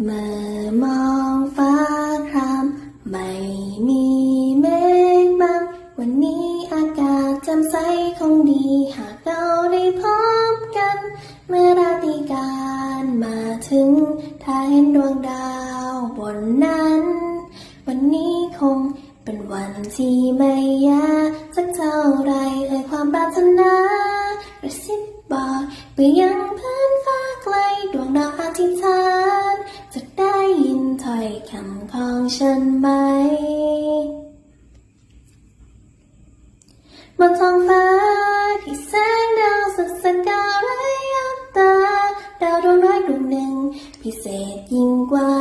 เมื่อมองฟ้าครามไม่มีเมฆบังวันนี้อากาศแจ่มใสคงดีหากเราได้พบกันเมื่อราตรีการมาถึงถ้าเห็นดวงดาวบนนั้นวันนี้คงเป็นวันที่ไม่ยากสักเท่าไรความปรารถนากระซิบบอกไปยังพื้นฟ้าไกลดวงดาวอธิษฐานจะได้ยินถ้อยคำของฉันไหมบนท้องฟ้าที่แสงดาวสุดแสนระยับตาดาวดวงน้อยดวงหนึ่งพิเศษยิ่งกว่า